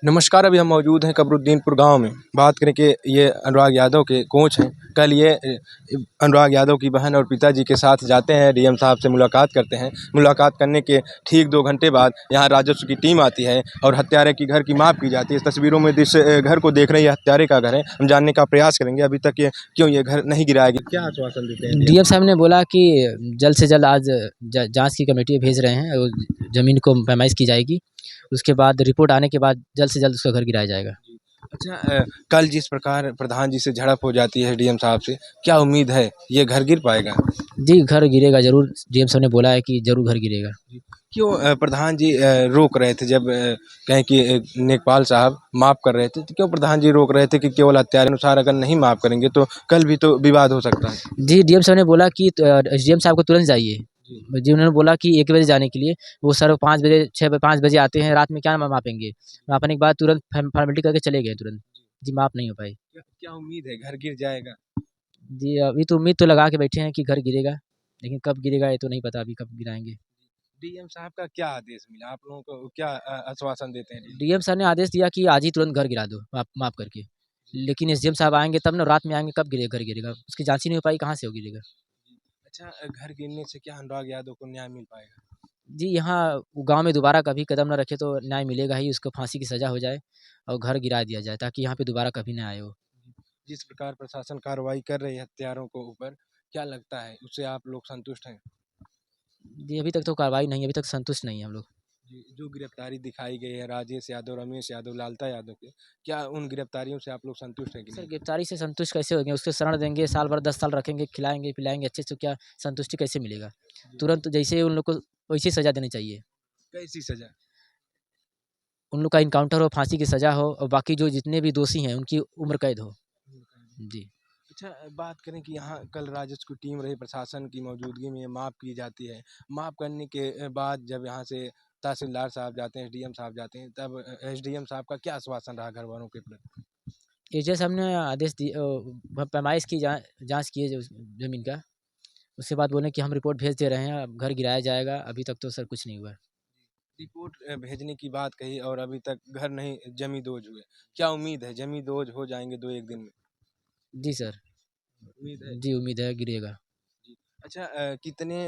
नमस्कार। अभी हम मौजूद हैं कमरुद्दीनपुर गांव में। बात करें कि ये अनुराग यादव के कोच हैं। कल ये अनुराग यादव की बहन और पिताजी के साथ जाते हैं, डीएम साहब से मुलाकात करते हैं। मुलाकात करने के ठीक 2 घंटे बाद यहाँ राजस्व की टीम आती है और हत्यारे की घर की माप की जाती है। इस तस्वीरों में जिस घर को देख रहे हैं, ये हत्यारे का घर है। हम जानने का प्रयास करेंगे अभी तक ये क्यों ये घर नहीं गिराया गया, क्या आश्वासन देते हैं डीएम साहब ने बोला कि जल्द से जल्द आज जांच की कमेटी भेज रहे हैं और ज़मीन को पैमाइश की जाएगी। उसके बाद रिपोर्ट आने के बाद जल्द से जल्द उसका घर गिराया जाएगा। अच्छा, कल जिस प्रकार प्रधान जी से झड़प हो जाती है डीएम साहब से, क्या उम्मीद है ये घर गिर पाएगा? जी, घर गिरेगा ज़रूर। डीएम साहब ने बोला है कि ज़रूर घर गिरेगा। क्यों प्रधान जी रोक रहे थे जब कहें कि नेकपाल साहब माफ़ कर रहे थे, तो क्यों प्रधान जी रोक रहे थे कि केवल हत्यारे अनुसार अगर नहीं माफ़ करेंगे तो कल भी तो विवाद हो सकता है? जी, डीएम साहब ने बोला कि एसडीएम साहब को तुरंत जाइए। जी, उन्होंने बोला कि 1 बजे जाने के लिए। वो सर 5 बजे 5 बजे आते हैं, रात में क्या मापेंगे? मापने के बाद तुरंत फॉर्मेलिटी करके चले गए तुरंत। जी, माप नहीं हो पाई। क्या क्या उम्मीद है घर गिर जाएगा? जी, अभी तो उम्मीद तो लगा के बैठे हैं कि घर गिरेगा, लेकिन कब गिरेगा ये तो नहीं पता अभी कब गिराएँगे। डीएम साहब का क्या आदेश मिला? आप लोगों को क्या आश्वासन देते हैं डीएम? डीएम सर ने आदेश दिया कि आज ही तुरंत घर गिरा दो माफ़ करके। लेकिन एसडीएम साहब आएँगे तब ना, रात में आएँगे, कब घर गिरेगा? उसकी जाँच ही नहीं हो पाई, कहाँ से वो गिरेगा? अच्छा, घर गिरने से क्या अनुराग यादव को न्याय मिल पाएगा? जी, यहाँ गाँव में दोबारा कभी कदम ना रखे तो न्याय मिलेगा ही, उसको फांसी की सज़ा हो जाए और घर गिरा दिया जाए ताकि यहाँ पे दोबारा कभी ना आए वो। जिस प्रकार प्रशासन कार्रवाई कर रही है हत्यारों को ऊपर, क्या लगता है उससे आप लोग संतुष्ट हैं? जी, अभी तक तो कार्रवाई नहीं है, अभी तक संतुष्ट नहीं है हम लोग। जी, जो गिरफ्तारी दिखाई गई है राजेश यादव, रमेश यादव, लालता यादव की, क्या उन गिरफ्तारियों से आप लोग संतुष्ट हैं कि सर नहीं? गिरफ्तारी से संतुष्ट कैसे होंगे? उसको शरण देंगे, साल भर 10 साल रखेंगे, खिलाएँगे, पिलाएँगे अच्छे से, क्या संतुष्टि कैसे मिलेगा? जी। तुरंत जैसे उन लोग को वैसी सज़ा देनी चाहिए। कैसी सजा? उन लोग का एनकाउंटर हो, फांसी की सज़ा हो और बाकी जो जितने भी दोषी हैं उनकी उम्र कैद हो। जी। अच्छा, बात करें कि यहाँ कल राजस्व की टीम रही, प्रशासन की मौजूदगी में माफ़ की जाती है। माफ़ करने के बाद जब यहाँ से तहसीलदार साहब जाते हैं, एसडीएम साहब जाते हैं, तब एसडीएम साहब का क्या आश्वासन रहा घर वालों के प्रति? एजाज साहब ने आदेश पैमाइश की जाँच की है जो ज़मीन का। उसके बाद बोले कि हम रिपोर्ट भेज दे रहे हैं, अब घर गिराया जाएगा। अभी तक तो सर कुछ नहीं हुआ है। रिपोर्ट भेजने की बात कही और अभी तक घर नहीं जमी-दोज हुए। क्या उम्मीद है जमी-दोज हो जाएँगे 2-1 दिन में? जी सर। उम्मीद है? जी, उम्मीद है गिरेगा। जी। अच्छा, कितने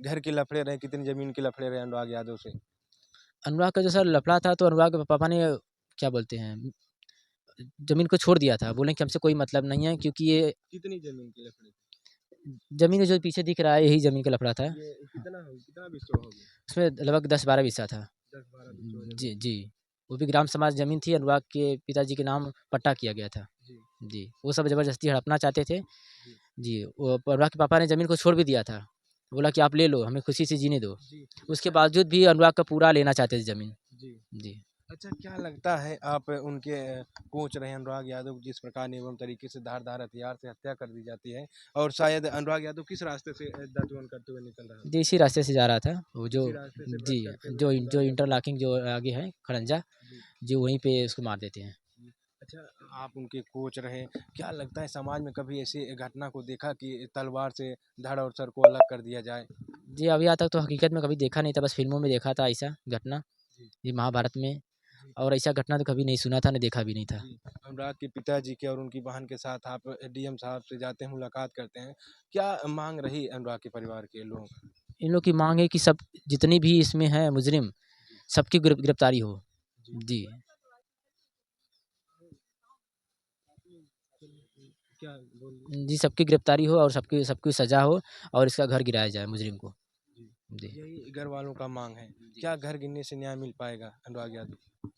घर के लफड़े रहे, कितनी ज़मीन के लफड़े रहे अनुराग यादव से? अनुराग का जो सर लफड़ा था तो अनुराग के पापा ने क्या बोलते हैं, ज़मीन को छोड़ दिया था। बोले कि हमसे कोई मतलब नहीं है क्योंकि ये कितनी ज़मीन के लफड़े थे? ज़मीन जो पीछे दिख रहा है यही ज़मीन का लफड़ा था। ये कितना बिस्वा हो गया? उसमें लगभग 10-12 बिस्सा था। 10-12 बिस्वा ज़मीन। जी, जी। वो भी ग्राम समाज ज़मीन थी, अनुराग के पिताजी के नाम पट्टा किया गया था। जी, जी, वो सब ज़बरदस्ती हड़पना चाहते थे। जी, जी, वो अनुराग के पापा ने ज़मीन को छोड़ भी दिया था। बोला कि आप ले लो, हमें खुशी से जीने दो। जी। उसके अच्छा, बावजूद भी अनुराग का पूरा लेना चाहते थे ज़मीन। जी। जी। अच्छा, क्या लगता है आप उनके कोच रहे अनुराग यादव, जिस प्रकार निर्मम तरीके से धारदार हथियार से हत्या कर दी जाती है और शायद अनुराग यादव किस रास्ते से दत्तवन करते हुए निकल रहा है? जी, इसी रास्ते से जा रहा था। वो जो इसी रास्ते से जी, ब्रश करते हुए जो अनुराग यादव। इंटरलॉकिंग जो आगे है खड़ंजा, जी, जी वहीं पे उसको मार देते हैं। जी। अच्छा, आप उनके कोच रहे, क्या लगता है समाज में कभी ऐसी घटना को देखा कि तलवार से धड़ और सर को अलग कर दिया जाए? जी, अभी तक तो हकीकत में कभी देखा नहीं था, बस फ़िल्मों में देखा था ऐसा घटना, जी, ये महाभारत में। जी, और ऐसा घटना तो कभी नहीं सुना था, ना देखा भी नहीं था। जी। अनुराग के पिताजी के और उनकी बहन के साथ आप डीएम साहब से जाते हैं, मुलाकात करते हैं। क्या माँग रही अनुराग के परिवार के लोगों की? इन लोग की माँग है कि सब जितनी भी इसमें हैं मुजरिम, जी, सबकी गिरफ्तारी हो। जी। जी। क्या बोलिए? जी, सबकी गिरफ्तारी हो और सबकी सबकी सज़ा हो और इसका घर गिराया जाए मुजरिम को। जी, जी। यही घर वालों का माँग है। जी। क्या घर गिरने से न्याय मिल पाएगा अनुराग यादव?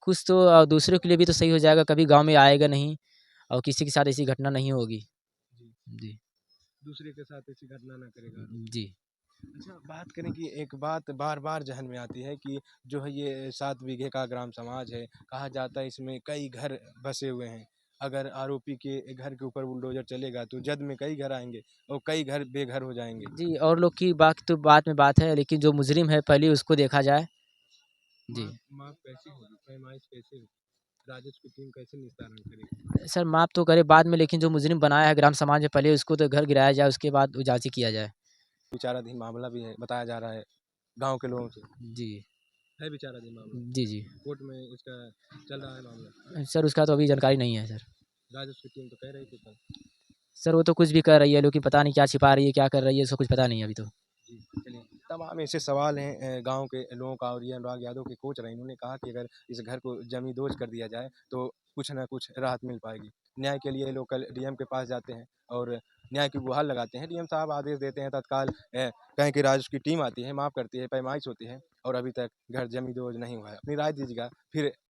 कुछ तो दूसरों के लिए भी तो सही हो जाएगा, कभी गाँव में आएगा नहीं और किसी के साथ ऐसी घटना नहीं होगी। जी, जी। दूसरे के साथ ऐसी घटना ना करेगा आरोपी। जी। अच्छा, बात करें कि एक बात बार-बार ज़हन में आती है कि जो है ये 7 बीघे का ग्राम समाज है, कहा जाता है इसमें कई घर बसे हुए हैं। अगर आरोपी के घर के ऊपर बुलडोज़र चलेगा तो जद में कई घर आएँगे और कई घर बेघर हो जाएँगे। जी, और लोग की बात तो बाद में बात है, लेकिन जो मुजरिम है पहले उसको देखा जाए। जी। माफ़ माफ़ कैसे होगी? पैमाइश कैसे होगी? राजस्व की टीम कैसे निस्तारण करेगी? सर माफ़ तो करे बाद में, लेकिन जो मुजरिम बनाया है ग्राम समाज में पहले उसको तो घर गिराया जाए, उसके बाद वो जाँच किया जाए। विचाराधीन मामला भी है, बताया जा रहा है गाँव के लोगों से। जी। है विचाराधीन मामला, जी, जी। कोर्ट में इसका चल रहा है मामला। सर उसका तो अभी जानकारी नहीं है सर। राजस्व की टीम तो कह रही थी कल। सर वो तो कुछ भी कर रही है, लेकिन पता नहीं क्या छिपा रही है, क्या कर रही है, उसको कुछ पता नहीं है अभी तो। जी, चलिए तमाम ऐसे सवाल हैं गाँव के लोगों का। और ये अनुराग यादव के कोच रहे, इन्होंने कहा कि अगर इस घर को ज़मींदोज़ कर दिया जाए तो कुछ न कुछ राहत मिल पाएगी। न्याय के लिए ये लोग कल डीएम के पास जाते हैं और न्याय की गुहार लगाते हैं। डीएम साहब आदेश देते हैं तत्काल, कहें कि राजस्व की टीम आती है, माफ़ करती है, पैमाइश होती है और अभी तक घर ज़मींदोज़ नहीं हुआ है। अपनी राय दीजिएगा, फिर